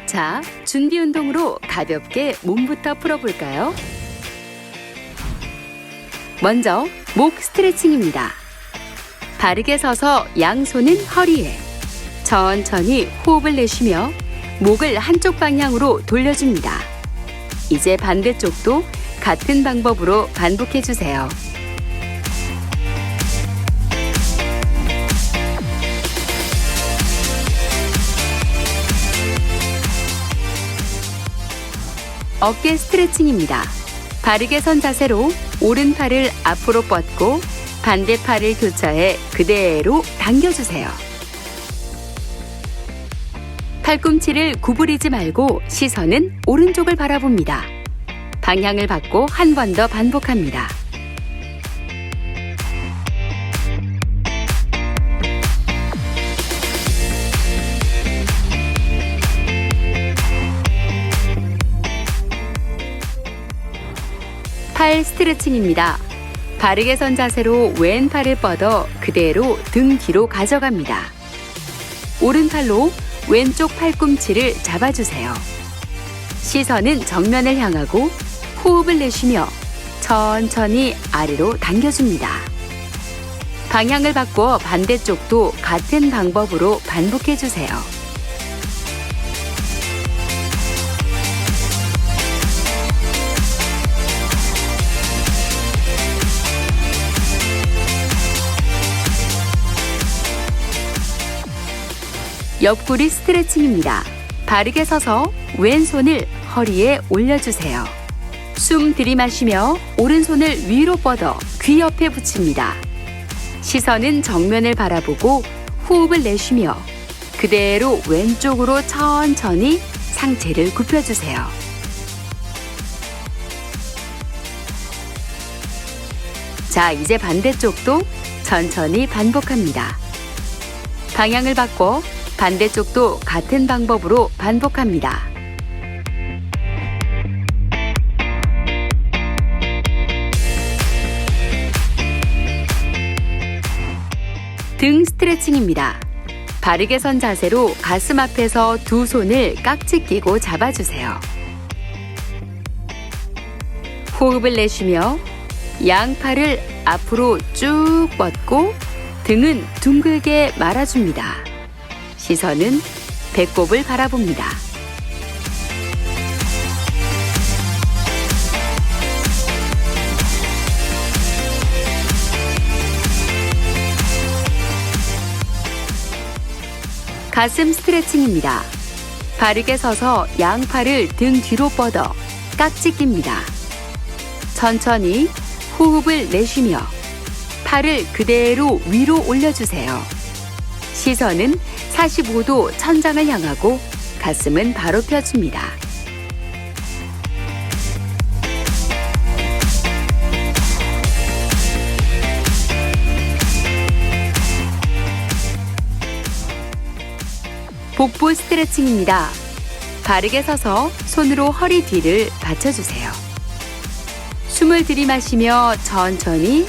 자, 준비 운동으로 가볍게 몸부터 풀어볼까요? 먼저 목 스트레칭입니다. 바르게 서서 양손은 허리에 천천히 호흡을 내쉬며 목을 한쪽 방향으로 돌려줍니다. 이제 반대쪽도 같은 방법으로 반복해주세요. 어깨 스트레칭입니다. 바르게 선 자세로 오른팔을 앞으로 뻗고 반대팔을 교차해 그대로 당겨주세요. 팔꿈치를 구부리지 말고 시선은 오른쪽을 바라봅니다. 방향을 바꿔 한 번 더 반복합니다. 팔 스트레칭입니다. 바르게 선 자세로 왼팔을 뻗어 그대로 등 뒤로 가져갑니다. 오른팔로 왼쪽 팔꿈치를 잡아주세요. 시선은 정면을 향하고 호흡을 내쉬며 천천히 아래로 당겨줍니다. 방향을 바꿔 반대쪽도 같은 방법으로 반복해주세요. 옆구리 스트레칭입니다. 바르게 서서 왼손을 허리에 올려주세요. 숨 들이마시며 오른손을 위로 뻗어 귀 옆에 붙입니다. 시선은 정면을 바라보고 호흡을 내쉬며 그대로 왼쪽으로 천천히 상체를 굽혀주세요. 자, 이제 반대쪽도 천천히 반복합니다. 방향을 바꿔 반대쪽도 같은 방법으로 반복합니다. 등 스트레칭입니다. 바르게 선 자세로 가슴 앞에서 두 손을 깍지 끼고 잡아주세요. 호흡을 내쉬며 양팔을 앞으로 쭉 뻗고 등은 둥글게 말아줍니다. 시선은 배꼽을 바라봅니다. 가슴 스트레칭입니다. 바르게 서서 양팔을 등 뒤로 뻗어 깍지 낍니다. 천천히 호흡을 내쉬며 팔을 그대로 위로 올려주세요. 시선은 45도 천장을 향하고 가슴은 바로 펴줍니다. 복부 스트레칭입니다. 바르게 서서 손으로 허리 뒤를 받쳐주세요. 숨을 들이마시며 천천히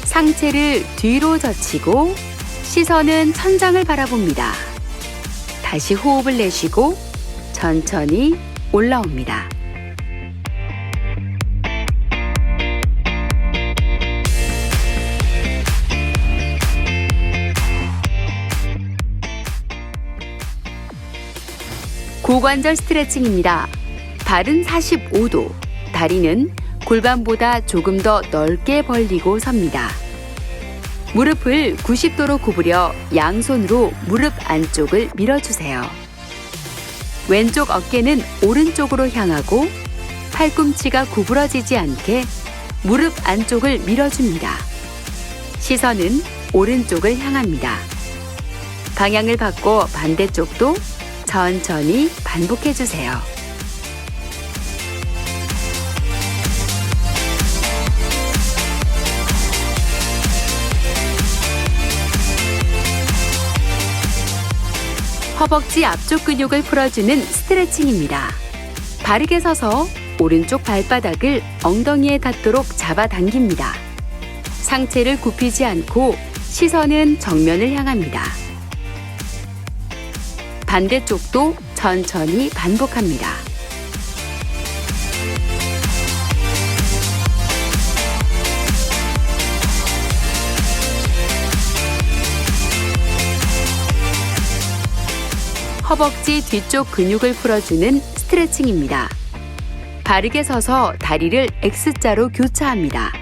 상체를 뒤로 젖히고 시선은 천장을 바라봅니다. 다시 호흡을 내쉬고 천천히 올라옵니다. 고관절 스트레칭입니다. 발은 45도, 다리는 골반보다 조금 더 넓게 벌리고 섭니다. 무릎을 90도로 구부려 양손으로 무릎 안쪽을 밀어주세요. 왼쪽 어깨는 오른쪽으로 향하고 팔꿈치가 구부러지지 않게 무릎 안쪽을 밀어줍니다. 시선은 오른쪽을 향합니다. 방향을 바꿔 반대쪽도 천천히 반복해주세요. 허벅지 앞쪽 근육을 풀어주는 스트레칭입니다. 바르게 서서 오른쪽 발바닥을 엉덩이에 닿도록 잡아당깁니다. 상체를 굽히지 않고 시선은 정면을 향합니다. 반대쪽도 천천히 반복합니다. 허벅지 뒤쪽 근육을 풀어주는 스트레칭입니다. 바르게 서서 다리를 X자로 교차합니다.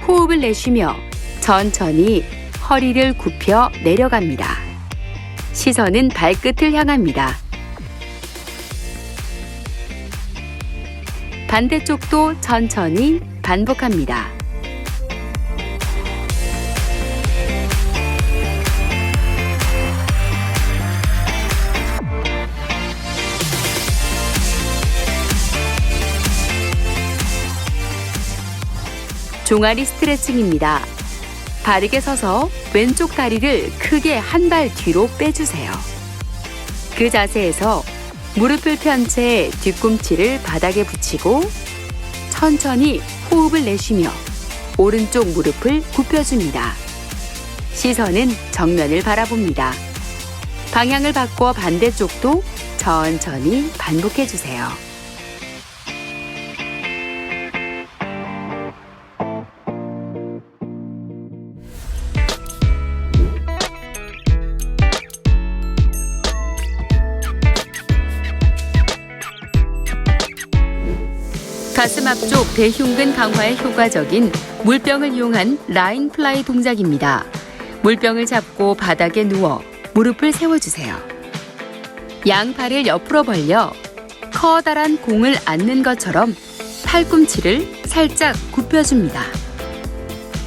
호흡을 내쉬며 천천히 허리를 굽혀 내려갑니다. 시선은 발끝을 향합니다. 반대쪽도 천천히 반복합니다. 종아리 스트레칭입니다. 바르게 서서 왼쪽 다리를 크게 한 발 뒤로 빼주세요. 그 자세에서 무릎을 편 채 뒤꿈치를 바닥에 붙이고 천천히 호흡을 내쉬며 오른쪽 무릎을 굽혀줍니다. 시선은 정면을 바라봅니다. 방향을 바꿔 반대쪽도 천천히 반복해주세요. 가슴 앞쪽 대흉근 강화에 효과적인 물병을 이용한 라인 플라이 동작입니다. 물병을 잡고 바닥에 누워 무릎을 세워주세요. 양팔을 옆으로 벌려 커다란 공을 안는 것처럼 팔꿈치를 살짝 굽혀줍니다.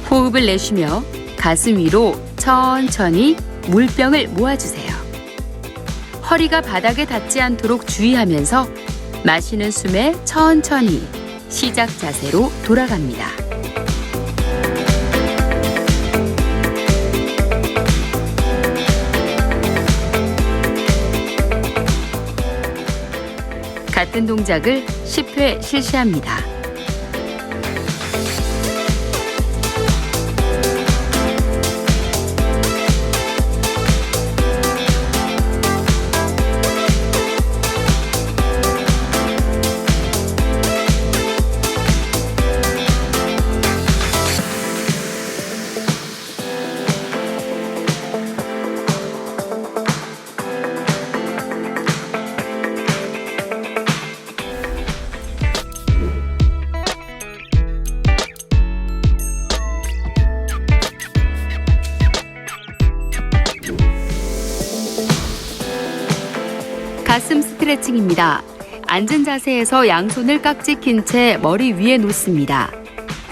호흡을 내쉬며 가슴 위로 천천히 물병을 모아주세요. 허리가 바닥에 닿지 않도록 주의하면서 마시는 숨에 천천히 시작 자세로 돌아갑니다. 같은 동작을 10회 실시합니다. 가슴 스트레칭입니다. 앉은 자세에서 양손을 깍지 낀 채 머리 위에 놓습니다.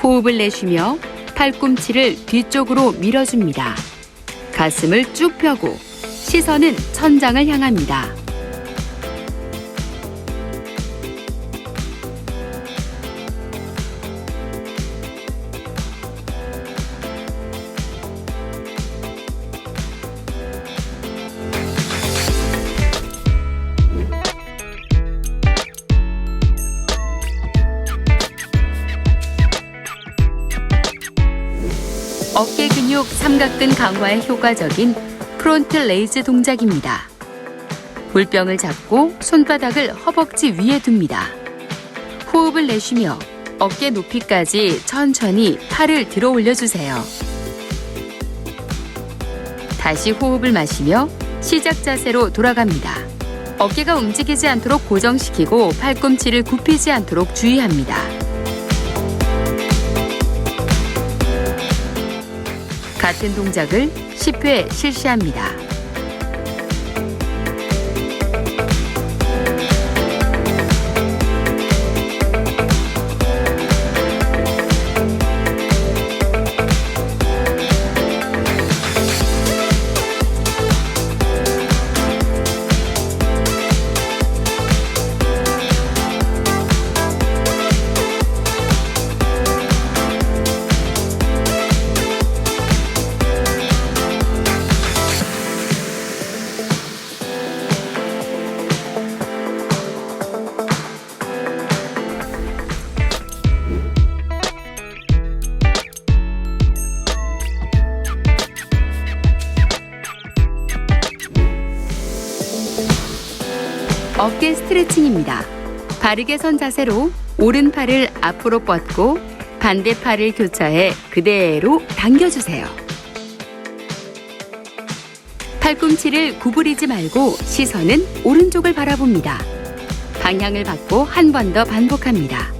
호흡을 내쉬며 팔꿈치를 뒤쪽으로 밀어줍니다. 가슴을 쭉 펴고 시선은 천장을 향합니다. 어깨 근육 삼각근 강화에 효과적인 프론트 레이즈 동작입니다. 물병을 잡고 손바닥을 허벅지 위에 둡니다. 호흡을 내쉬며 어깨 높이까지 천천히 팔을 들어 올려주세요. 다시 호흡을 마시며 시작 자세로 돌아갑니다. 어깨가 움직이지 않도록 고정시키고 팔꿈치를 굽히지 않도록 주의합니다. 같은 동작을 10회 실시합니다. 어깨 스트레칭입니다. 바르게 선 자세로 오른팔을 앞으로 뻗고 반대팔을 교차해 그대로 당겨주세요. 팔꿈치를 구부리지 말고 시선은 오른쪽을 바라봅니다. 방향을 바꿔 한 번 더 반복합니다.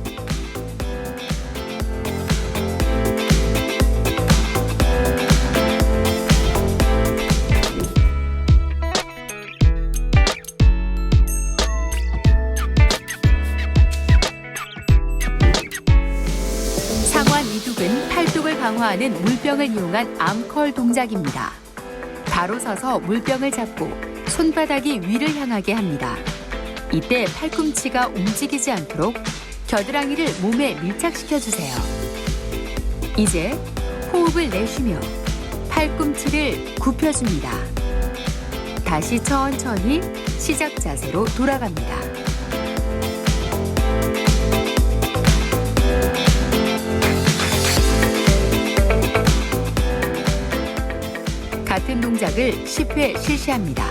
상완 이두근 팔뚝을 강화하는 물병을 이용한 암컬 동작입니다. 바로 서서 물병을 잡고 손바닥이 위를 향하게 합니다. 이때 팔꿈치가 움직이지 않도록 겨드랑이를 몸에 밀착시켜 주세요. 이제 호흡을 내쉬며 팔꿈치를 굽혀줍니다. 다시 천천히 시작 자세로 돌아갑니다. 같은 동작을 10회 실시합니다.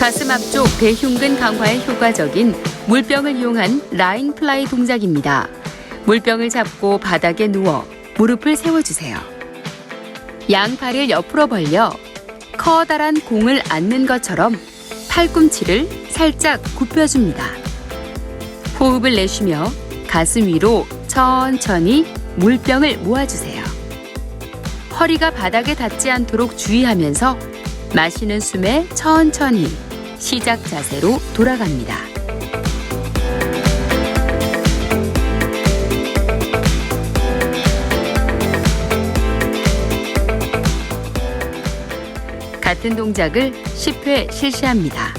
가슴 앞쪽 대흉근 강화에 효과적인 물병을 이용한 라인 플라이 동작입니다. 물병을 잡고 바닥에 누워 무릎을 세워주세요. 양팔을 옆으로 벌려 커다란 공을 안는 것처럼 팔꿈치를 살짝 굽혀줍니다. 호흡을 내쉬며 가슴 위로 천천히 물병을 모아주세요. 허리가 바닥에 닿지 않도록 주의하면서 마시는 숨에 천천히 시작 자세로 돌아갑니다. 같은 동작을 10회 실시합니다.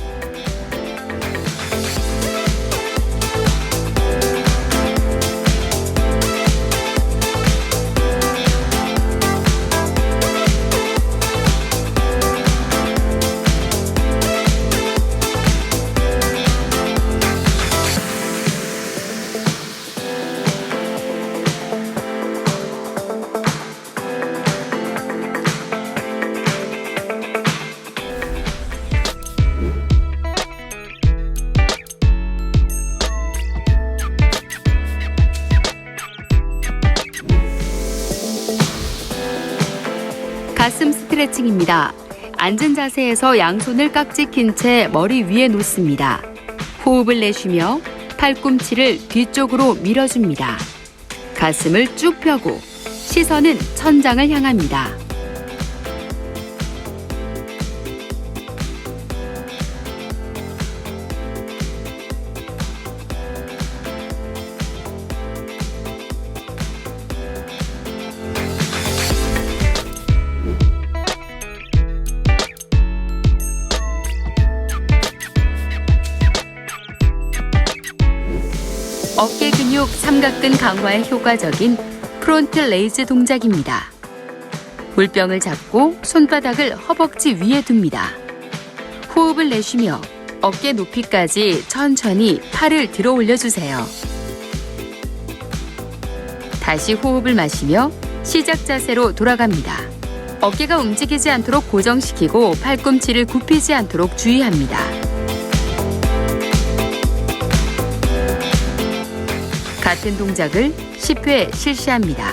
가슴 스트레칭입니다. 앉은 자세에서 양손을 깍지 낀 채 머리 위에 놓습니다. 호흡을 내쉬며 팔꿈치를 뒤쪽으로 밀어줍니다. 가슴을 쭉 펴고 시선은 천장을 향합니다. 어깨 근육 삼각근 강화에 효과적인 프론트 레이즈 동작입니다. 물병을 잡고 손바닥을 허벅지 위에 둡니다. 호흡을 내쉬며 어깨 높이까지 천천히 팔을 들어 올려주세요. 다시 호흡을 마시며 시작 자세로 돌아갑니다. 어깨가 움직이지 않도록 고정시키고 팔꿈치를 굽히지 않도록 주의합니다. 같은 동작을 10회 실시합니다.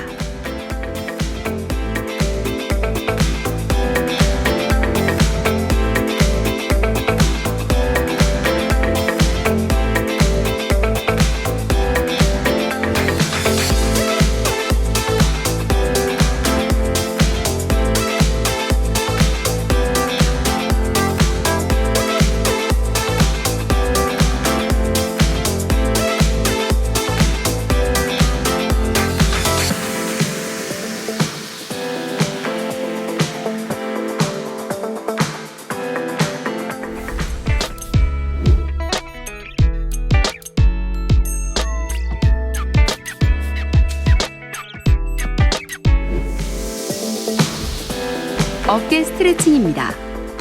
어깨 스트레칭입니다.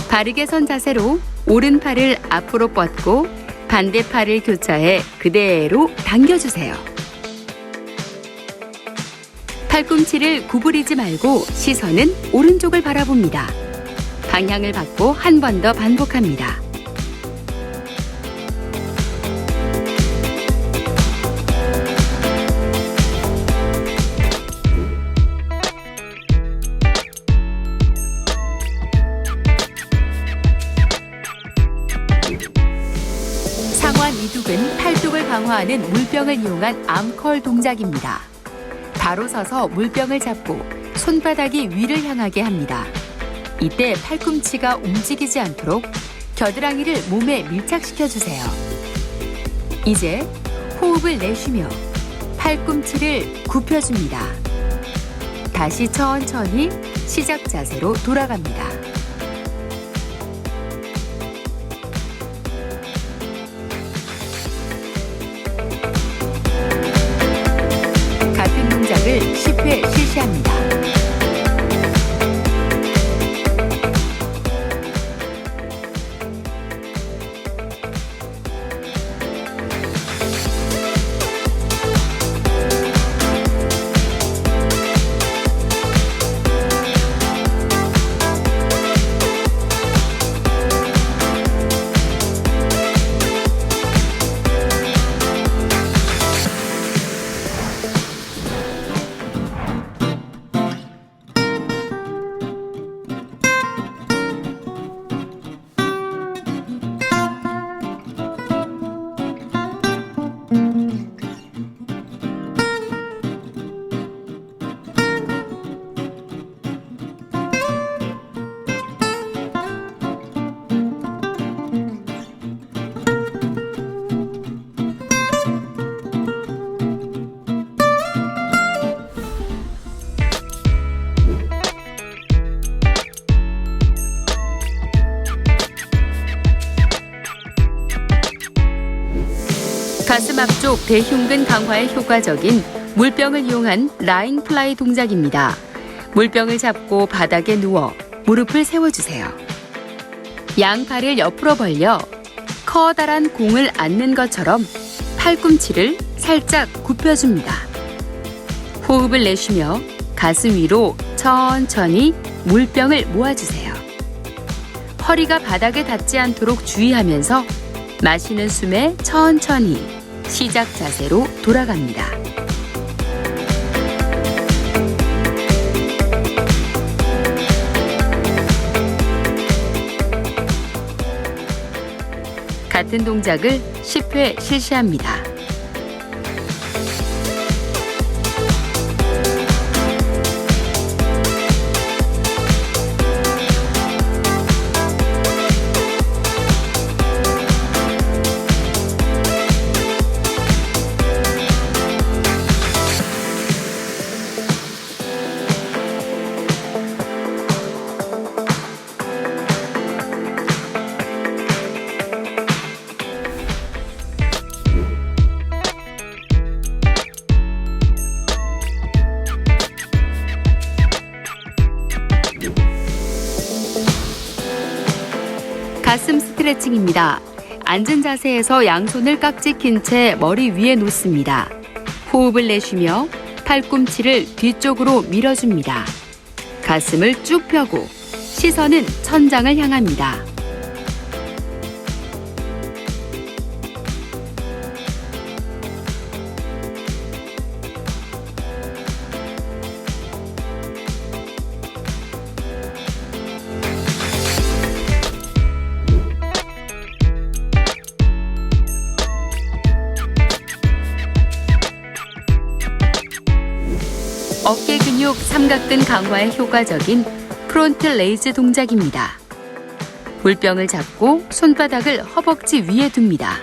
바르게 선 자세로 오른팔을 앞으로 뻗고 반대팔을 교차해 그대로 당겨주세요. 팔꿈치를 구부리지 말고 시선은 오른쪽을 바라봅니다. 방향을 바꿔 한 번 더 반복합니다. 상완 이두근, 팔뚝을 강화하는 물병을 이용한 암컬 동작입니다. 바로 서서 물병을 잡고 손바닥이 위를 향하게 합니다. 이때 팔꿈치가 움직이지 않도록 겨드랑이를 몸에 밀착시켜 주세요. 이제 호흡을 내쉬며 팔꿈치를 굽혀줍니다. 다시 천천히 시작 자세로 돌아갑니다. 같은 동작을 10회 실시합니다. 가슴 앞쪽 대흉근 강화에 효과적인 물병을 이용한 라잉 플라이 동작입니다. 물병을 잡고 바닥에 누워 무릎을 세워주세요. 양팔을 옆으로 벌려 커다란 공을 안는 것처럼 팔꿈치를 살짝 굽혀줍니다. 호흡을 내쉬며 가슴 위로 천천히 물병을 모아주세요. 허리가 바닥에 닿지 않도록 주의하면서 마시는 숨에 천천히 시작 자세로 돌아갑니다. 같은 동작을 10회 실시합니다. 가슴 스트레칭입니다. 앉은 자세에서 양손을 깍지 낀 채 머리 위에 놓습니다. 호흡을 내쉬며 팔꿈치를 뒤쪽으로 밀어줍니다. 가슴을 쭉 펴고 시선은 천장을 향합니다. 어깨 근육 삼각근 강화에 효과적인 프론트 레이즈 동작입니다. 물병을 잡고 손바닥을 허벅지 위에 둡니다.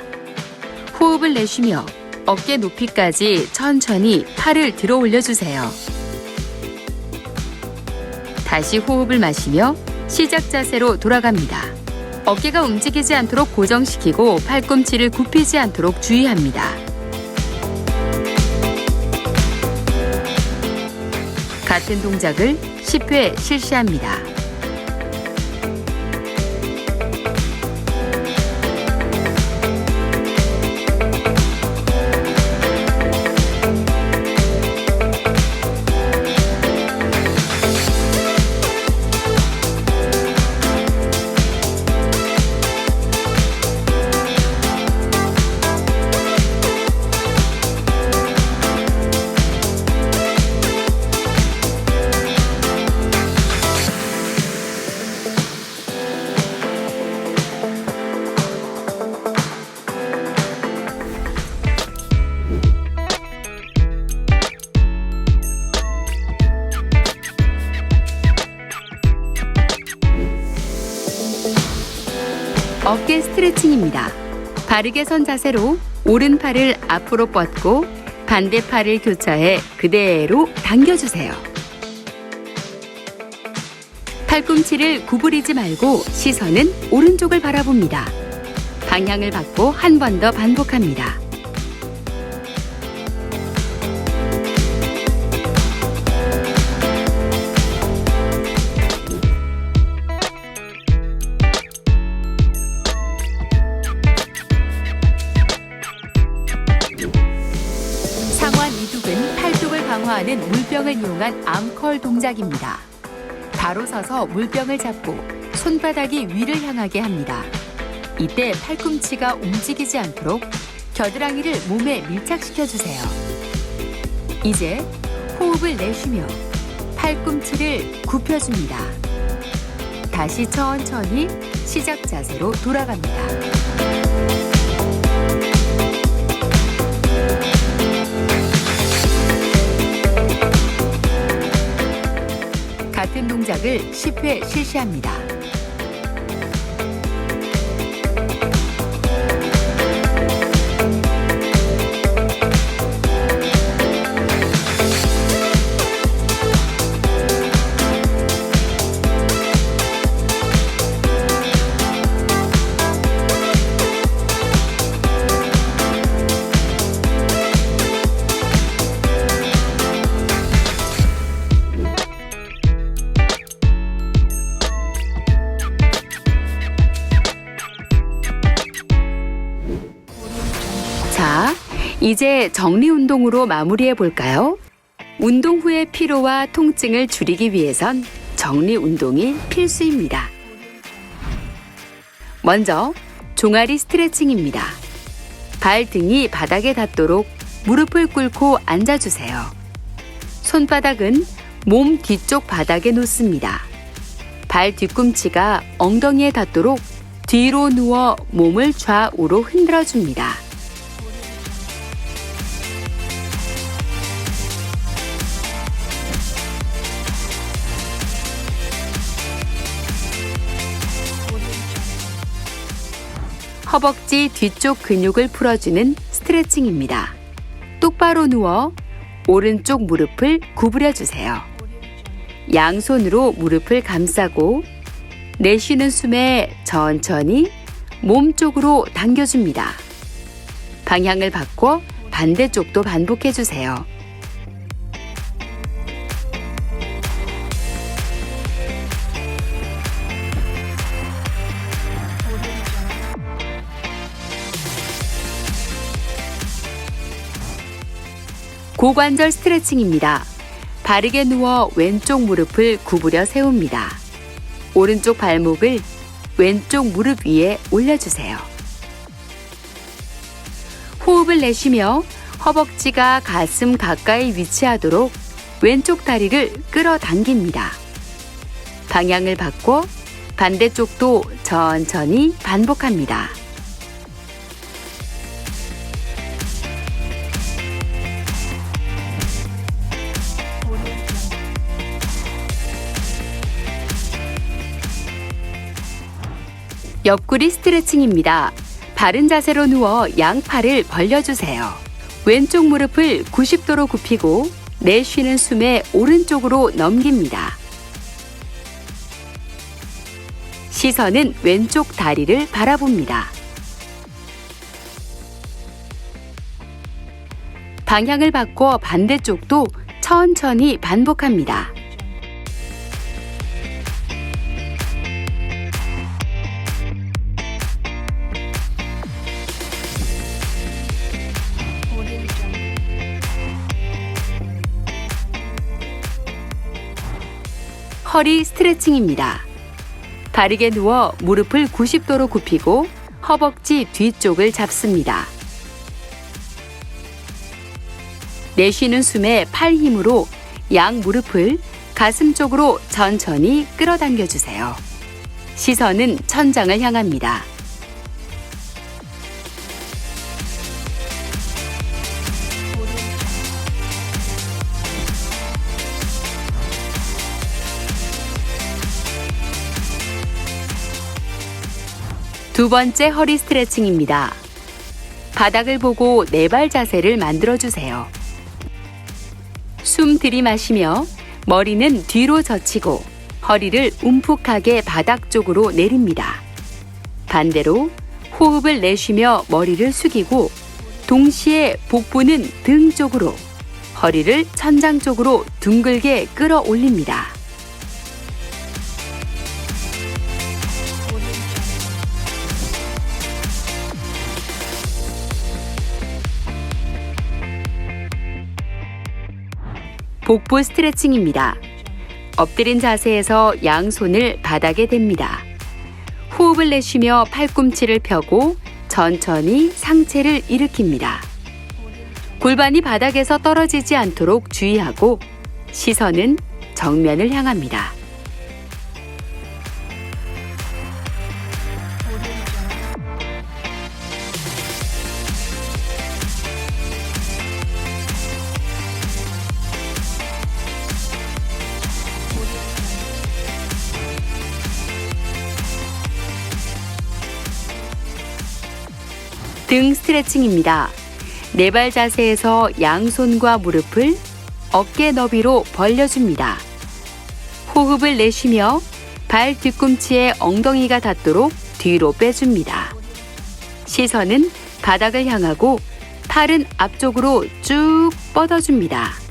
호흡을 내쉬며 어깨 높이까지 천천히 팔을 들어 올려주세요. 다시 호흡을 마시며 시작 자세로 돌아갑니다. 어깨가 움직이지 않도록 고정시키고 팔꿈치를 굽히지 않도록 주의합니다. 같은 동작을 10회 실시합니다. 스트레칭입니다. 바르게 선 자세로 오른팔을 앞으로 뻗고 반대팔을 교차해 그대로 당겨주세요. 팔꿈치를 구부리지 말고 시선은 오른쪽을 바라봅니다. 방향을 바꿔 한 번 더 반복합니다. 상완 이두근 팔뚝을 강화하는 물병을 이용한 암컬 동작입니다. 바로 서서 물병을 잡고 손바닥이 위를 향하게 합니다. 이때 팔꿈치가 움직이지 않도록 겨드랑이를 몸에 밀착시켜 주세요. 이제 호흡을 내쉬며 팔꿈치를 굽혀줍니다. 다시 천천히 시작 자세로 돌아갑니다. 같은 동작을 10회 실시합니다. 자, 이제 정리 운동으로 마무리해 볼까요? 운동 후의 피로와 통증을 줄이기 위해선 정리 운동이 필수입니다. 먼저 종아리 스트레칭입니다. 발등이 바닥에 닿도록 무릎을 꿇고 앉아주세요. 손바닥은 몸 뒤쪽 바닥에 놓습니다. 발 뒤꿈치가 엉덩이에 닿도록 뒤로 누워 몸을 좌우로 흔들어줍니다. 허벅지 뒤쪽 근육을 풀어주는 스트레칭입니다. 똑바로 누워 오른쪽 무릎을 구부려 주세요. 양손으로 무릎을 감싸고 내쉬는 숨에 천천히 몸쪽으로 당겨줍니다. 방향을 바꿔 반대쪽도 반복해 주세요. 고관절 스트레칭입니다. 바르게 누워 왼쪽 무릎을 구부려 세웁니다. 오른쪽 발목을 왼쪽 무릎 위에 올려주세요. 호흡을 내쉬며 허벅지가 가슴 가까이 위치하도록 왼쪽 다리를 끌어당깁니다. 방향을 바꿔 반대쪽도 천천히 반복합니다. 옆구리 스트레칭입니다. 바른 자세로 누워 양팔을 벌려주세요. 왼쪽 무릎을 90도로 굽히고 내쉬는 숨에 오른쪽으로 넘깁니다. 시선은 왼쪽 다리를 바라봅니다. 방향을 바꿔 반대쪽도 천천히 반복합니다. 허리 스트레칭입니다. 바르게 누워 무릎을 90도로 굽히고 허벅지 뒤쪽을 잡습니다. 내쉬는 숨에 팔 힘으로 양 무릎을 가슴 쪽으로 천천히 끌어당겨 주세요. 시선은 천장을 향합니다. 두 번째 허리 스트레칭입니다. 바닥을 보고 네 발 자세를 만들어주세요. 숨 들이마시며 머리는 뒤로 젖히고 허리를 움푹하게 바닥 쪽으로 내립니다. 반대로 호흡을 내쉬며 머리를 숙이고 동시에 복부는 등 쪽으로, 허리를 천장 쪽으로 둥글게 끌어올립니다. 복부 스트레칭입니다. 엎드린 자세에서 양손을 바닥에 댑니다. 호흡을 내쉬며 팔꿈치를 펴고 천천히 상체를 일으킵니다. 골반이 바닥에서 떨어지지 않도록 주의하고 시선은 정면을 향합니다. 등 스트레칭입니다. 네 발 자세에서 양손과 무릎을 어깨 너비로 벌려줍니다. 호흡을 내쉬며 발 뒤꿈치에 엉덩이가 닿도록 뒤로 빼줍니다. 시선은 바닥을 향하고 팔은 앞쪽으로 쭉 뻗어줍니다.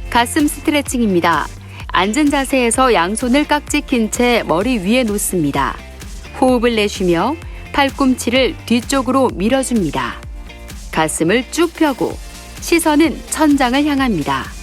가슴 스트레칭입니다. 앉은 자세에서 양손을 깍지 낀 채 머리 위에 놓습니다. 호흡을 내쉬며 팔꿈치를 뒤쪽으로 밀어줍니다. 가슴을 쭉 펴고 시선은 천장을 향합니다.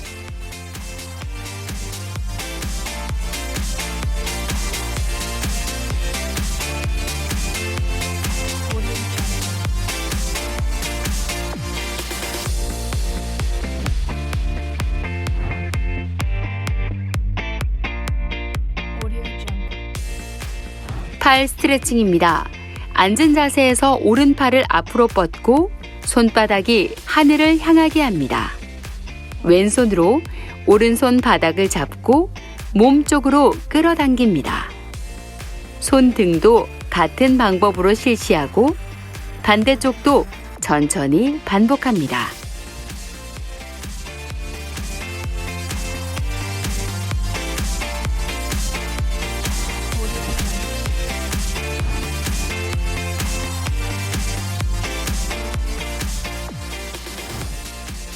팔 스트레칭입니다. 앉은 자세에서 오른팔을 앞으로 뻗고 손바닥이 하늘을 향하게 합니다. 왼손으로 오른손 바닥을 잡고 몸 쪽으로 끌어당깁니다. 손등도 같은 방법으로 실시하고 반대쪽도 천천히 반복합니다.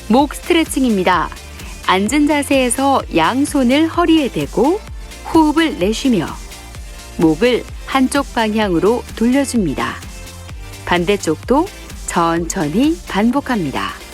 목 스트레칭입니다. 앉은 자세에서 양손을 허리에 대고 호흡을 내쉬며 목을 한쪽 방향으로 돌려줍니다. 반대쪽도 천천히 반복합니다.